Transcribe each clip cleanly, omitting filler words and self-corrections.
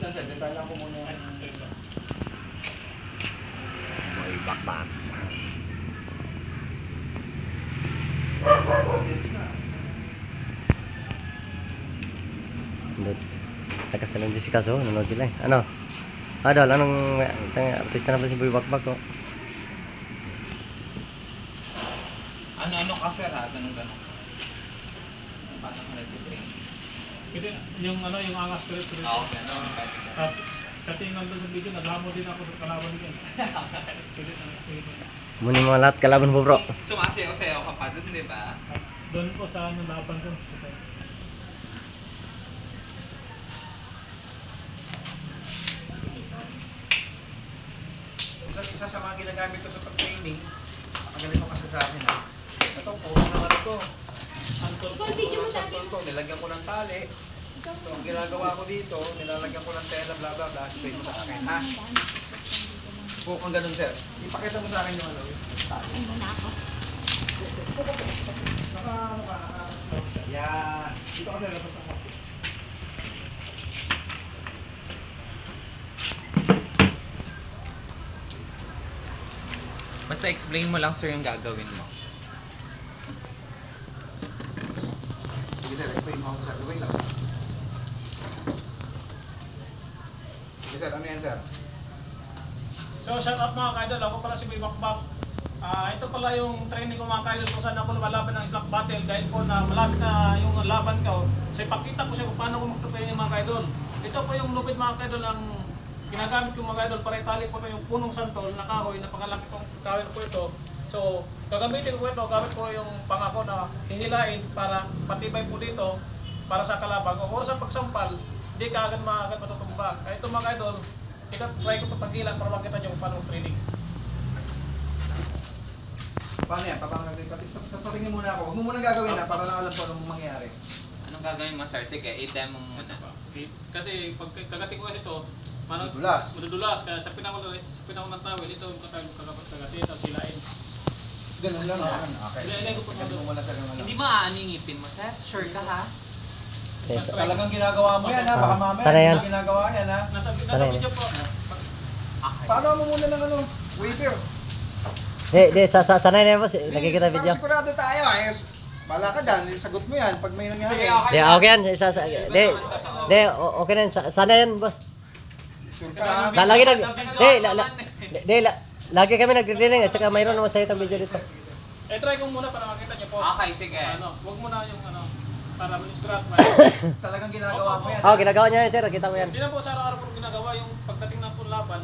lang sir, detalyan ko muna yung... May bakbak. Takas na lang Jessica so, nanonood sila eh. Ano? Adol, anong artista na ba si Boy Bakbak ko? Ano ka sir ha? Ganun. Paano ka nag-train? Pwede, yung ano, yung angas ko rin. Okay, ano? Kasi nandun sa video, naghamon din ako sa kalaban ko. Pwede, Muna mga lahat kalaban mo bro. Sumasayaw-sayaw ka pa dun, di ba? doon po sa ano, laban ko. Isa sa mga ginagamit ko sa pag-training, magaling mo kasi sa akin ha. Ito, puro naman ito. Santol to, nilagyan ko ng tali. Ito, ang ginagawa ko dito, nilalagyan ko ng tela, bla bla bla, explain mo sa akin ha. Kung kung ganun sir, ipakita mo sa akin yung ano, yung tali. Saka ano ka, yan. Dito kasi labas ako. Basta explain mo lang sir yung gagawin mo. Sige sir, explain mo ako sir. Wait lang. Sige sir, ano yan sir? So, shout out mga kaidol, ako pala si Boy Bakbak. Ito pala yung training ko mga kaidol kung saan ako lumalaban ng slap battle dahil po na malapit na yung laban ko. So, ipakita ko siya kung paano ko magtutraining mga kaidol. Ito po yung lupit mga kaidol ng ginagamit ko mga kaidol para itali po yung punong santol na kahoy, napakalaki kong kahoy po ito. So, gagamitin ko ito, gamit ko yung pangako na hihilain para patibay po dito para sa kalabang. O sa pagsampal, hindi ka agad matutumbang. Kaya ito mga kaidol, try ko papagilan para makita nyo kung paano training. Paano yan? Tatingin muna ako. Huwag mo muna gagawin na para lang alam ko anong mangyayari. Anong gagawin mo sir? Sige, i-demo mo muna. Kasi pag kagating ko ito, Madudulas. Kaya sa pinako ng towel, ito yung kagati, tapos hilain. Ganun lang. Okay. Hilain ko po Tatingin mo muna sa ganun. Hindi maaningipin mo sir? Sure ka ha? Yes. Talagang ginagawa mo yan ha. Baka mamaya Sana yan. hindi ginagawa yan ha. Nasa Sanay. video po. Okay. Paano mo muna ng ano? Waiter. Sanay na yan boss. Lagi kita video. Para sigurado tayo eh. Bala ka dyan, sagot mo yan pag may nangyari. Sige, okay. Okay yan. Okay na yan. Sanay yan boss. Sure ka ha? Lagi kami nagre-training at saka mayroon naman sa itong video dito. Try ko muna para makita nyo po. Okay, sige. Huwag muna yung para ma-scrap. Talagang ginagawa mo yan. Ginagawa niya yan sir. Kita ko yan. Hindi na po sa araw-araw po ginagawa yung pagdating na po laban.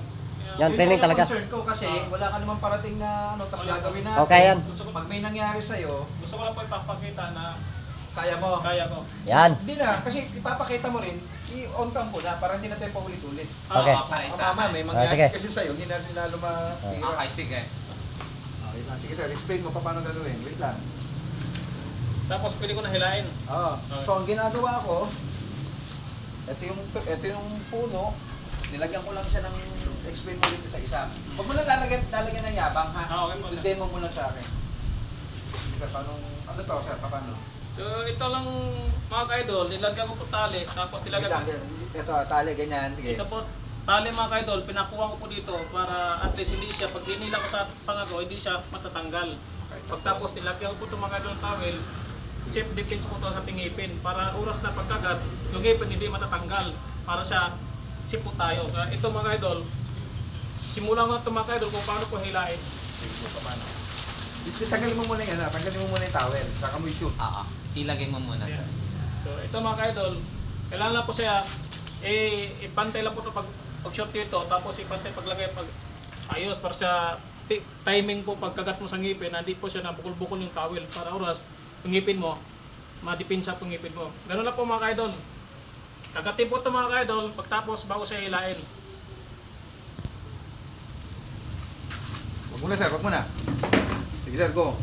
Yan, training Yun talaga. yung concern ko kasi wala ka naman parating na ano, tapos gagawin natin. Okay yan. Pag may nangyari sa'yo, Gusto ko lang po ipapakita na kaya mo. kaya ko. Yan. Hindi na, kasi ipapakita mo rin, i-on cam mo na para hindi na tayo paulit-ulit. Okay. Para Ang isa. mama, may sige. mangyari kasi sa'yo, hindi natin lalo matira. Okay, sige. Wait lang. Sige sir, explain mo pa paano gagawin. Wait lang. Tapos pwede ko na hilain. Oo. Okay. So, ang ginagawa ko, ito yung puno, nilagyan ko lang siya ng explain mo dito sa isa. Huwag mo lang lalagyan ng yabang ha. Okay po, sir. I-demo mo lang sa akin. Sir, paano, ano to sir, paano? So ito lang mga kaidol, nilagyan ko po tali, tapos nilagyan ko. Ito, tali, ganyan. Sige. Ito po, tali mga kaidol, pinakuha ko po dito para at least hindi siya, pag hinila ko sa pangako, hindi siya matatanggal. Pagtapos nilagyan ko po itong mga kaidol towel, safe defense po ito sa tingipin para oras na pagkagat, yung ngipin hindi matatanggal para siya sipot tayo. Kaya ito mga kaidol, simulan ko ito mga kaidol kung paano po hilain. Tanggalin mo muna yan ha, tanggalin mo muna yung towel, saka mo i-shoot. Oo. Ilagay mo muna sir. So ito mga kaidol, kailangan lang po siya ipantay lang po ito pag-shot dito, tapos ipantay paglagay pag ayos para siya timing po pagkagat mo sa ngipin, hindi po siya nabukol-bukol yung towel para oras yung ngipin mo, madipinsa po yung ngipin mo. Ganun lang po mga kaidol. Kagatin po ito mga kaidol, pagtapos bago siya hilain. Wag muna sir, wag muna. Sige sir, go.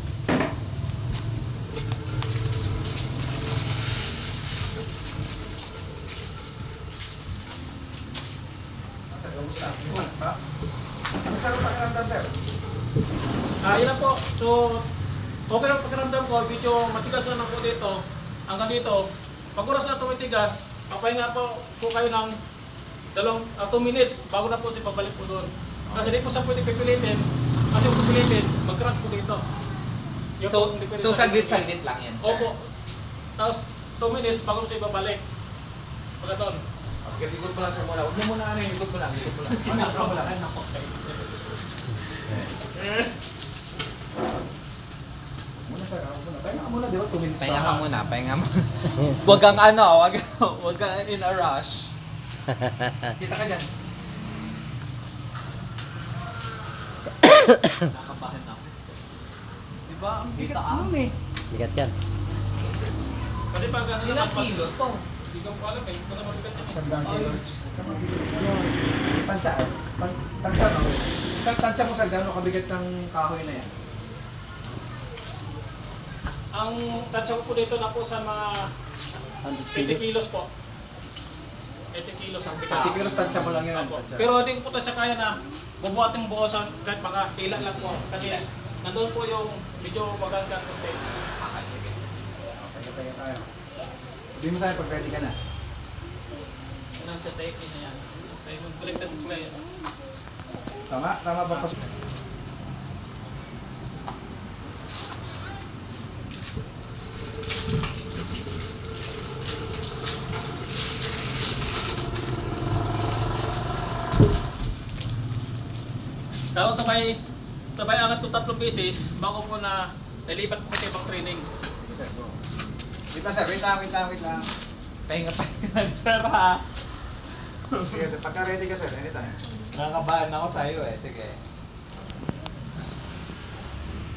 Sir, kamusta? Ha? Ano sir ang pakiramdam sir? Yun lang po. So, okay lang pakiramdam ko, medyo matigas na po dito. Hanggang dito, pag oras na tumitigas, papahinga po kayo ng 2 minutes bago na po siya pabalik po doon. Kasi di po siya pwede pipilitin. Kasi kung pipilitin, mag-crack po dito. Yun po, hindi pwede So sa- saglit-saglit lang yan, sir. Opo. Tapos 2 minutes bago siya babalik. Pagka doon. Sige, ikot mo lang sir muna. Huwag mo muna ano, ikot mo lang. Ikot mo lang. Ikot mo lang. Muna sir, ako muna. Pahinga ka muna, di ba? 2 minutes Pahinga pa. ka muna, pahinga mo. Huwag kang ano, huwag kang in a rush. Kita ka dyan. Nakabahan ako. Diba? Ang bigat Kita nun eh. Bigat yan. Kasi pag ano Ilang naman, pag- kilo to? Hindi ko po alam eh, basta mabigat yan. Sandang kilo. Tansya. Tansya no? Tansya mo sir, gano'ng kabigat ng kahoy na yan? Ang tansya ko po dito na po sa mga 80 kilos po. 80 kilos ang bigat. 30 kilos tansya mo lang yan. Opo. Tansya. Pero hindi ko po siya kaya na bubuhating buo sa kahit baka hila lang po. Kasi nandun po yung medyo maganda konti. Okay, sige. Pahinga tayo. Sabihin mo tayo pag ready ka na. Yan ang sa take na yan. Tayo mag-collected clay. Tama? Tama ba pas? Tapos sabay angat ko 3 beses bago po na nalipat ko sa ibang training. Sir, go. Wait lang sir, wait lang. Pahinga pa lang, sir, ha? Sige sir, pagka ready ka sir, anytime. Nakakabahan ako sa'yo eh, sige.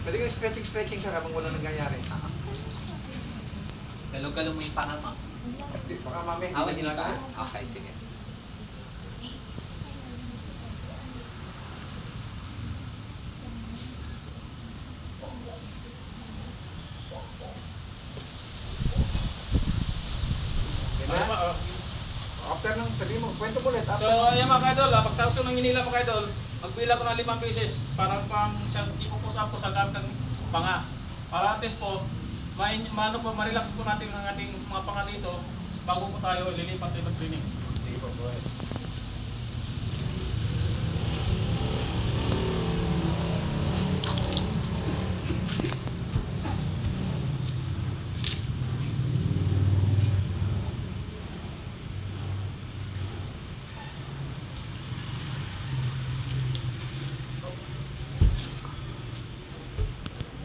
Pwede kang stretching sir habang wala nangyayari. Galo-galo mo yung panga mo. Hindi, baka mamaya hindi Awan na din ka? ginagawa. Okay, sige. Okay na? Tama, oh. After nang sabihin mo, kwento mo ulit. So After. ayan mga kaidol, pagtapos ko ng inila mga kaidol, magbilang ko ng 5 beses para pang siyang ipupus up ko sa gamit ng panga. Para at least po, ma-relax po natin ang ating mga panga dito bago po tayo lilipat sa ibang training. Sige po, go ahead.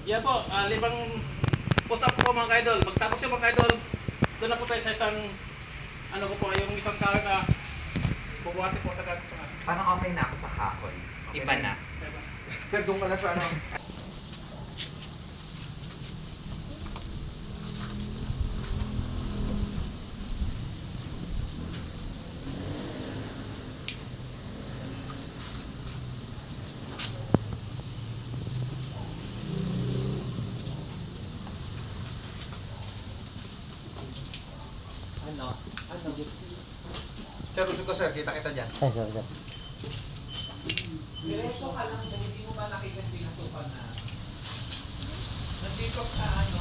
Yan po, 5 push up po mga kaidol. Pagtapos yung mga kaidol, doon na po tayo sa isang, ano ko po, yung isang kawit na bubuhatin po sa gamit ko. Parang okay na ako sa kahoy. Iba na. Sir, doon ka na sa ano. Ano? Sir, usog ka sir, kita dyan. Ay, sorry, sorry. Diretso ka lang, hindi mo ba nakita yung pinasukan na? Nandito ka ano?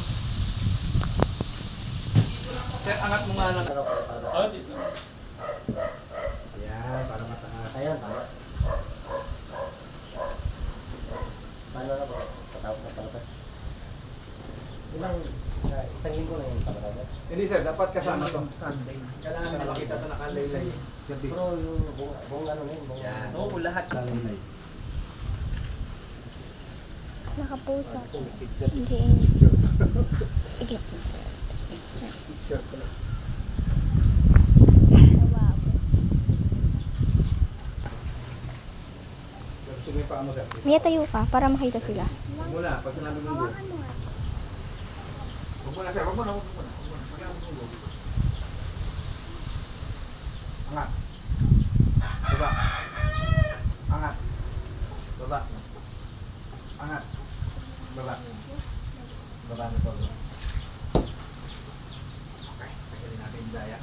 Sir, angat mo nga lang. Oh, dito. Yan, para mataas. Ayan, tama. Paano na po? Patawag na palapas. Isang linggo na yun palapas. Hindi sir, dapat kasama to. Sunday. Kailangan makita ito nakalaylay. Gabi. Pero yung buong ano na yun, buong Yan. Oo, lahat. Nakalaylay. Nakapusa. Hindi. Sige. Picture ko lang. Wow. Sige pa mo sir. Maya tayo ka para makita sila. Huwag mo na, pag sinabi mo go. Huwag mo na sir, huwag mo na. Pag sinabi mo go. Angat. Baba. Angat. Baba. Angat. Baba. Baba na to. Okay, tanggalin natin yung daya.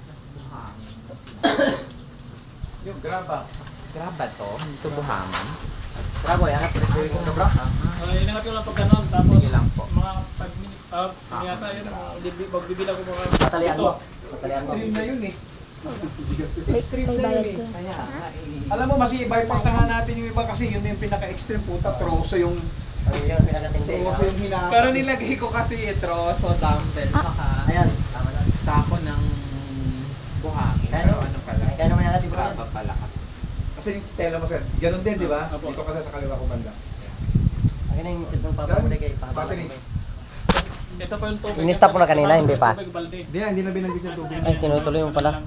Mas buhangin. Yung graba. Graba to? Ito buhangin? Bravo, yangat. Pwede kong kabra. Inangat ko lang pag ganun, tapos Sige lang po. mga 5 minutes, sige yata yun, magbibilang ko mga Patalian mo. Patalian mo. Extreme na yun eh. May, Extreme may na bayad yun ko. eh. Alam mo, mas i-bypass na nga natin yung iba kasi yun yung pinaka-extreme puta. Troso yung Ayun, pinakatindi. troso yung hinahapan. Pero nilagay ko kasi troso, dumbbell, saka Ayan, tama na. sako ng buhangin. Kaya Pero no? ano pala? Kaya naman yangat, bro. Raba pala kasi. Kasi yung tela mo sir, ganun din di ba? Apo. Dito kasi sa kaliwa ko banda. Akin na yung cellphone papa mo na kay papa. Battery. Ito pa yung tubig. Ini-stop mo na kanina, hindi pa? Tubig balde. Hindi na binanggit yung tubig. Ay, tinutuloy mo pala.